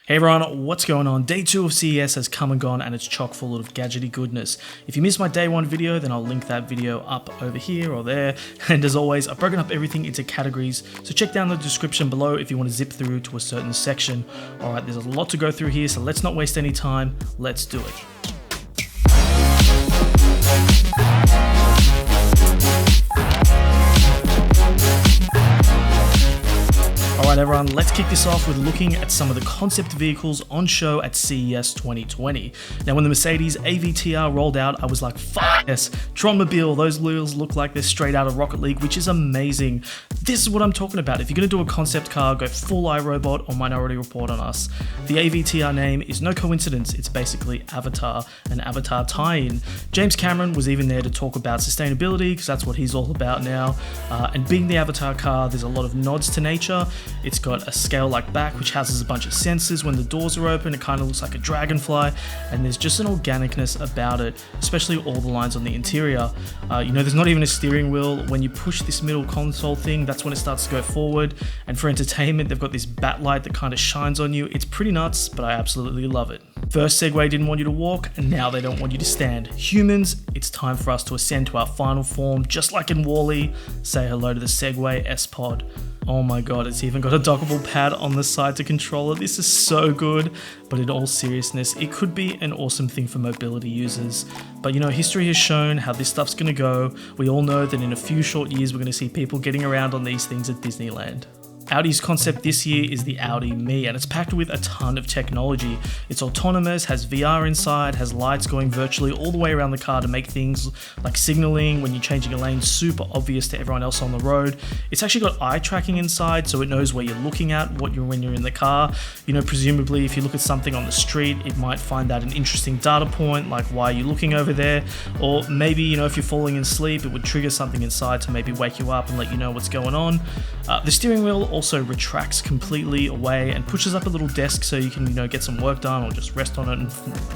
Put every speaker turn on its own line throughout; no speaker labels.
Hey everyone, what's going on? Day 2 of CES has come and gone and it's chock full of gadgety goodness. If you missed my day 1 video, then I'll link that video up over here or there. And as always, I've broken up everything into categories, so check down the description below if you want to zip through to a certain section. Alright, there's a lot to go through here, so let's not waste any time. Let's do it. Alright everyone, let's kick this off with looking at some of the concept vehicles on show at CES 2020. Now when the Mercedes AVTR rolled out, I was like, fuck yes, Tronmobile, those wheels look like they're straight out of Rocket League, which is amazing. This is what I'm talking about. If you're going to do a concept car, go full iRobot or Minority Report on us. The AVTR name is no coincidence, it's basically Avatar, an Avatar tie-in. James Cameron was even there to talk about sustainability, because that's what he's all about now. And being the Avatar car, there's a lot of nods to nature. It's got a scale-like back which houses a bunch of sensors. When the doors are open, it kind of looks like a dragonfly, and there's just an organicness about it, especially all the lines on the interior. There's not even a steering wheel. When you push this middle console thing, that's when it starts to go forward, and for entertainment they've got this bat light that kind of shines on you. It's pretty nuts, but I absolutely love it. First, Segway didn't want you to walk, and now they don't want you to stand. Humans, it's time for us to ascend to our final form, just like in WALL-E. Say hello to the Segway S-Pod. Oh my god, it's even got a dockable pad on the side to control it. This is so good, but in all seriousness, it could be an awesome thing for mobility users. But history has shown how this stuff's gonna go. We all know that in a few short years, we're gonna see people getting around on these things at Disneyland. Audi's concept this year is the Audi Me, and it's packed with a ton of technology. It's autonomous, has VR inside, has lights going virtually all the way around the car to make things like signaling when you're changing a lane super obvious to everyone else on the road. It's actually got eye tracking inside, so it knows where you're looking at, when you're in the car. Presumably if you look at something on the street, it might find that an interesting data point, like why are you looking over there? Or maybe, if you're falling asleep, it would trigger something inside to maybe wake you up and let you know what's going on. The steering wheel also retracts completely away and pushes up a little desk so you can get some work done or just rest on it, and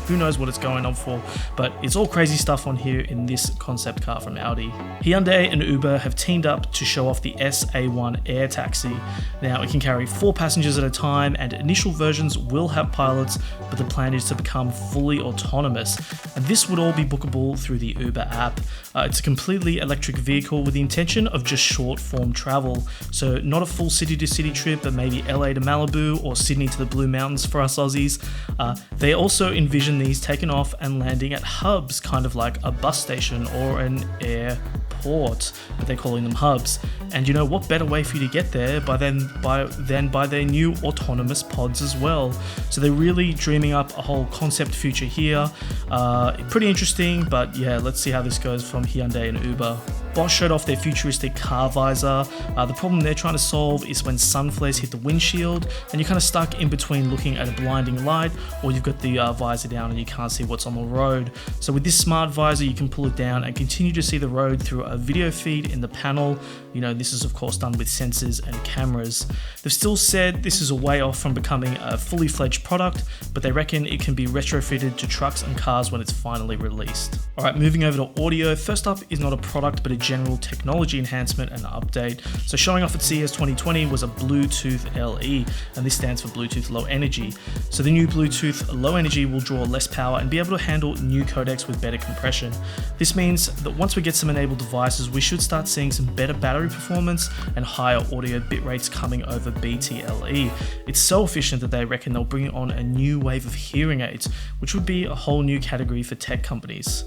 who knows what it's going on for. But it's all crazy stuff on here in this concept car from Audi. Hyundai and Uber have teamed up to show off the SA1 Air Taxi. Now it can carry 4 passengers at a time, and initial versions will have pilots, but the plan is to become fully autonomous, and this would all be bookable through the Uber app. It's a completely electric vehicle with the intention of just short form travel, so not a full city to city trip, but maybe LA to Malibu or Sydney to the Blue Mountains for us Aussies. They also envision these taking off and landing at hubs, kind of like a bus station or an airport, but they're calling them hubs. And what better way for you to get there than by their new autonomous pods as well. So they're really dreaming up a whole concept future here. Pretty interesting, but yeah, let's see how this goes from Hyundai and Uber. Bosch showed off their futuristic car visor. The problem they're trying to solve is when sun flares hit the windshield and you're kind of stuck in between looking at a blinding light, or you've got the visor down and you can't see what's on the road. So with this smart visor, you can pull it down and continue to see the road through a video feed in the panel. This is of course done with sensors and cameras. They've still said this is a way off from becoming a fully fledged product, but they reckon it can be retrofitted to trucks and cars when it's finally released. Alright, moving over to audio. First up is not a product, but a general technology enhancement and update. So showing off at CES 2020 was a Bluetooth LE, and this stands for Bluetooth Low Energy. So the new Bluetooth Low Energy will draw less power and be able to handle new codecs with better compression. This means that once we get some enabled devices, we should start seeing some better battery performance and higher audio bit rates coming over BTLE. It's so efficient that they reckon they'll bring on a new wave of hearing aids, which would be a whole new category for tech companies.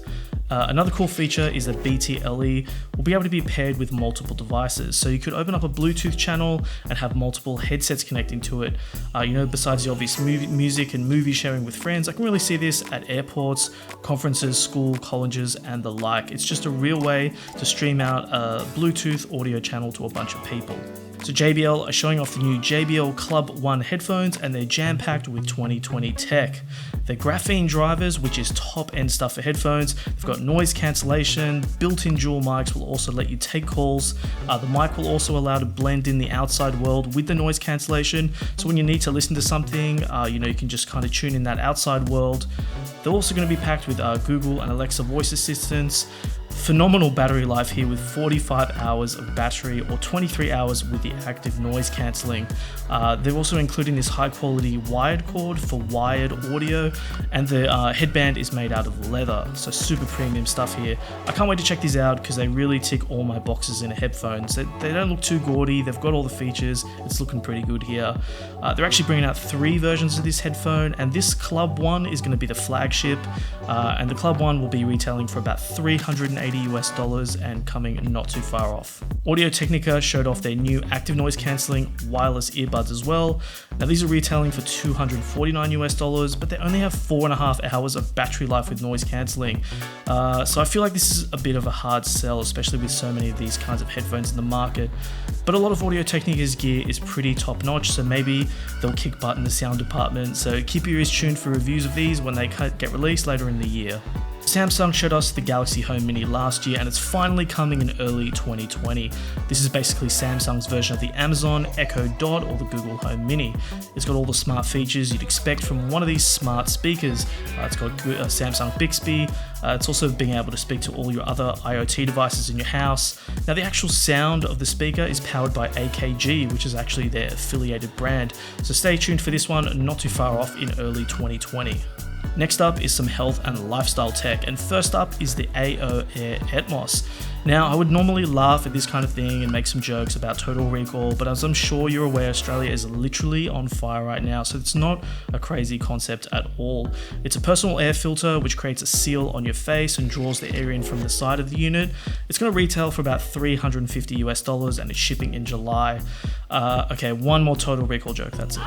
Another cool feature is that BTLE will be able to be paired with multiple devices, so you could open up a Bluetooth channel and have multiple headsets connecting to it. Besides the obvious music and movie sharing with friends, I can really see this at airports, conferences, school, colleges, and the like. It's just a real way to stream out a Bluetooth audio channel to a bunch of people. So JBL are showing off the new JBL Club 1 headphones, and they're jam-packed with 2020 tech. They're graphene drivers, which is top-end stuff for headphones. They've got noise cancellation, built-in dual mics will also let you take calls. The mic will also allow to blend in the outside world with the noise cancellation, so when you need to listen to something, you can just kind of tune in that outside world. They're also going to be packed with Google and Alexa voice assistants. Phenomenal battery life here with 45 hours of battery or 23 hours with the active noise cancelling. They're also including this high quality wired cord for wired audio, and the headband is made out of leather, so super premium stuff here. I can't wait to check these out because they really tick all my boxes in headphones. They don't look too gaudy, they've got all the features, it's looking pretty good here. They're actually bringing out 3 versions of this headphone, and this Club One is going to be the flagship, and the Club One will be retailing for about $380 US and coming not too far off. AudioTechnia showed off their new active noise cancelling wireless earbuds as well. Now these are retailing for $249 US, but they only have 4.5 hours of battery life with noise cancelling. So I feel like this is a bit of a hard sell, especially with so many of these kinds of headphones in the market. But a lot of AudioTechnia's gear is pretty top notch, so maybe they'll kick butt in the sound department. So keep your ears tuned for reviews of these when they get released later in the year. Samsung showed us the Galaxy Home Mini last year, and it's finally coming in early 2020. This is basically Samsung's version of the Amazon Echo Dot or the Google Home Mini. It's got all the smart features you'd expect from one of these smart speakers. It's got Samsung Bixby. It's also being able to speak to all your other IoT devices in your house. Now the actual sound of the speaker is powered by AKG, which is actually their affiliated brand. So stay tuned for this one, not too far off in early 2020. Next up is some health and lifestyle tech, and first up is the Air Atmos. Now, I would normally laugh at this kind of thing and make some jokes about total recall, but as I'm sure you're aware, Australia is literally on fire right now, so it's not a crazy concept at all. It's a personal air filter which creates a seal on your face and draws the air in from the side of the unit. It's going to retail for about $350 US and it's shipping in July. Okay, one more total recall joke, that's it.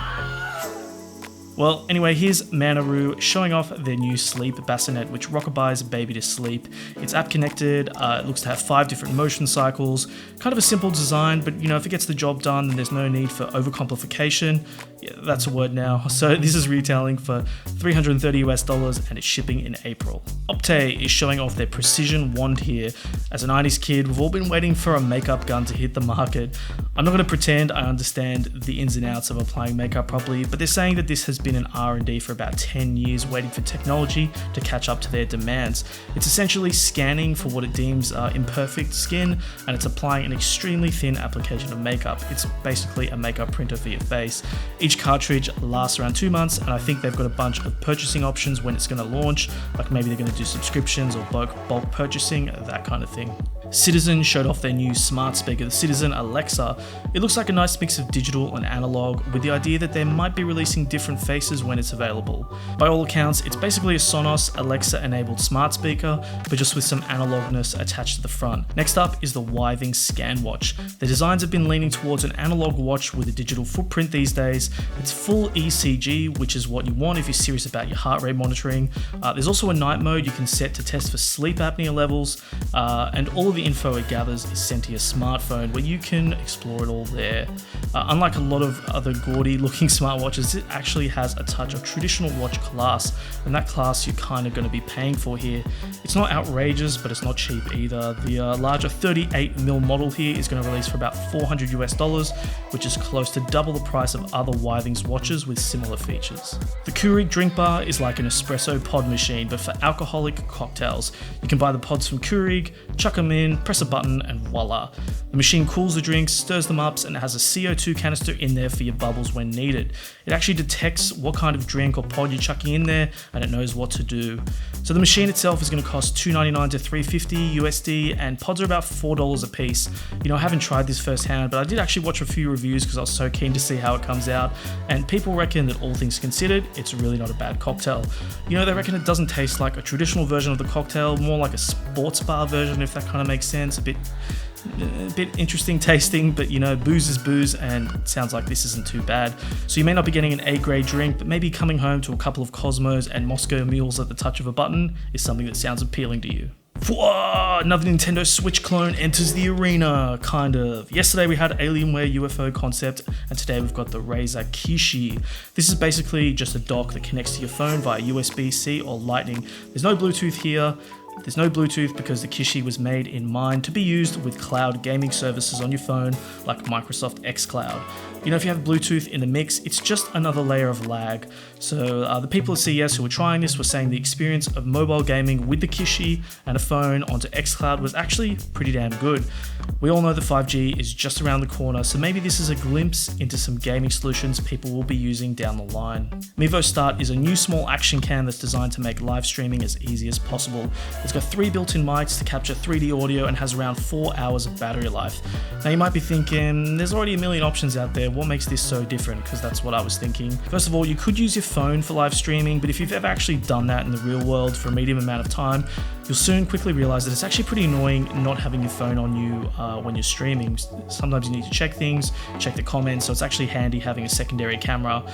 Well, anyway, here's MamaRoo showing off their new sleep bassinet, which rock-a-byes a baby to sleep. It's app connected, it looks to have 5 different motion cycles, kind of a simple design, but you know, if it gets the job done, then there's no need for overcomplication. Yeah, that's a word now. So this is retailing for $330 US and it's shipping in April. Opte is showing off their precision wand here. As a 90s kid, we've all been waiting for a makeup gun to hit the market. I'm not going to pretend I understand the ins and outs of applying makeup properly, but they're saying that this has been in R&D for about 10 years, waiting for technology to catch up to their demands. It's essentially scanning for what it deems imperfect skin, and it's applying an extremely thin application of makeup. It's basically a makeup printer for your face. Each cartridge lasts around 2 months, and I think they've got a bunch of purchasing options when it's going to launch, like maybe they're going to do subscriptions or bulk purchasing, that kind of thing. Citizen showed off their new smart speaker, the Citizen Alexa. It looks like a nice mix of digital and analog, with the idea that they might be releasing different faces when it's available. By all accounts, it's basically a Sonos Alexa enabled smart speaker, but just with some analogness attached to the front. Next up is the Withings Scanwatch. The designs have been leaning towards an analog watch with a digital footprint these days. It's full ECG, which is what you want if you're serious about your heart rate monitoring. There's also a night mode you can set to test for sleep apnea levels, and all of the info it gathers is sent to your smartphone where you can explore it all there. Unlike a lot of other gaudy looking smartwatches, it actually has a touch of traditional watch class, and that class you're kind of going to be paying for here. It's not outrageous, but it's not cheap either. The larger 38mm model here is going to release for about $400 US, which is close to double the price of other Withings watches with similar features. The Keurig Drinkbar is like an espresso pod machine, but for alcoholic cocktails. You can buy the pods from Keurig, chuck them in, press a button, and voila. The machine cools the drinks, stirs them up, and it has a CO2 canister in there for your bubbles when needed. It actually detects what kind of drink or pod you're chucking in there, and it knows what to do. So the machine itself is going to cost $299 to $350 USD, and pods are about $4 a piece. You know, I haven't tried this firsthand, but I did actually watch a few reviews because I was so keen to see how it comes out, and people reckon that all things considered, it's really not a bad cocktail. You know, they reckon it doesn't taste like a traditional version of the cocktail, more like a sports bar version, if that kind of makes sense. A bit interesting tasting, but you know, booze is booze, and it sounds like this isn't too bad. So you may not be getting an A-grade drink, but maybe coming home to a couple of Cosmos and Moscow mules at the touch of a button is something that sounds appealing to you. Whoa, another Nintendo Switch clone enters the arena, kind of. Yesterday we had Alienware UFO concept, and today we've got the Razer Kishi. This is basically just a dock that connects to your phone via USB-C or Lightning. There's no Bluetooth here. There's no Bluetooth because the Kishi was made in mind to be used with cloud gaming services on your phone like Microsoft xCloud. You know, if you have Bluetooth in the mix, it's just another layer of lag. So the people at CES who were trying this were saying the experience of mobile gaming with the Kishi and a phone onto xCloud was actually pretty damn good. We all know that 5G is just around the corner, so maybe this is a glimpse into some gaming solutions people will be using down the line. Mevo Start is a new small action cam that's designed to make live streaming as easy as possible. It's got 3 built-in mics to capture 3D audio and has around 4 hours of battery life. Now you might be thinking, there's already a million options out there, what makes this so different? Because that's what I was thinking. First of all, you could use your phone for live streaming, but if you've ever actually done that in the real world for a medium amount of time, you'll soon quickly realize that it's actually pretty annoying not having your phone on you when you're streaming. Sometimes you need to check things, check the comments, so it's actually handy having a secondary camera.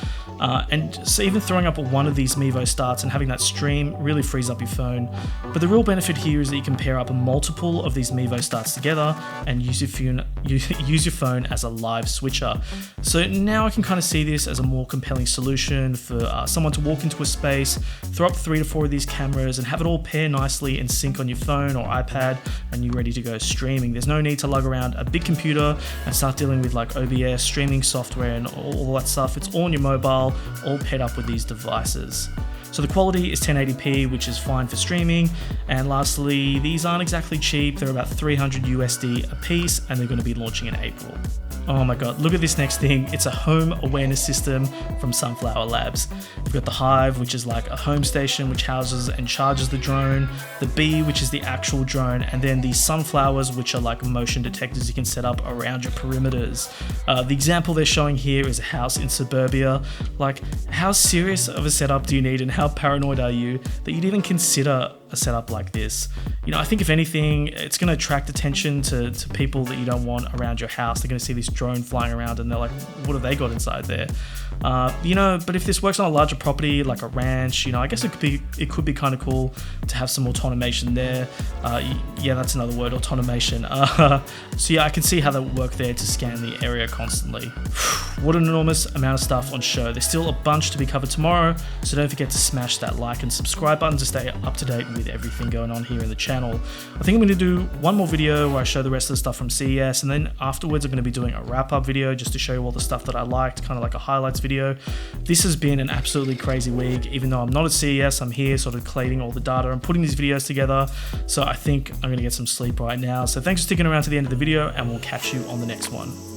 And so even throwing up one of these Mevo Starts and having that stream really frees up your phone. But the real benefit here is that you can pair up multiple of these Mevo Starts together and use your phone as a live switcher. So now I can kind of see this as a more compelling solution for someone to walk into a space, throw up 3 to 4 of these cameras and have it all pair nicely in sync on your phone or iPad, and you're ready to go streaming. There's no need to lug around a big computer and start dealing with like OBS, streaming software and all that stuff. It's all on your mobile, all paired up with these devices. So the quality is 1080p, which is fine for streaming. And lastly, these aren't exactly cheap. They're about 300 USD a piece, and they're going to be launching in April. Oh my god, look at this next thing. It's a home awareness system from Sunflower Labs. We've got the Hive, which is like a home station which houses and charges the drone, the Bee, which is the actual drone, and then the Sunflowers, which are like motion detectors you can set up around your perimeters. The example they're showing here is a house in suburbia. Like, how serious of a setup do you need and how paranoid are you that you'd even consider a setup like this? You know, I think if anything, it's going to attract attention to people that you don't want around your house. They're going to see this drone flying around and they're like, what have they got inside there? You know, but if this works on a larger property like a ranch, you know, I guess it could be kind of cool to have some automation there. Yeah, that's another word, automation. So yeah, I can see how that would work there to scan the area constantly. What an enormous amount of stuff on show. There's still a bunch to be covered tomorrow, so don't forget to smash that like and subscribe button to stay up to date with everything going on here in the channel. I think I'm going to do one more video where I show the rest of the stuff from CES, and then afterwards I'm going to be doing a wrap-up video just to show you all the stuff that I liked, kind of like a highlights video. This has been an absolutely crazy week. Even though I'm not at CES, I'm here sort of collating all the data and putting these videos together, so I think I'm going to get some sleep right now. So thanks for sticking around to the end of the video, and we'll catch you on the next one.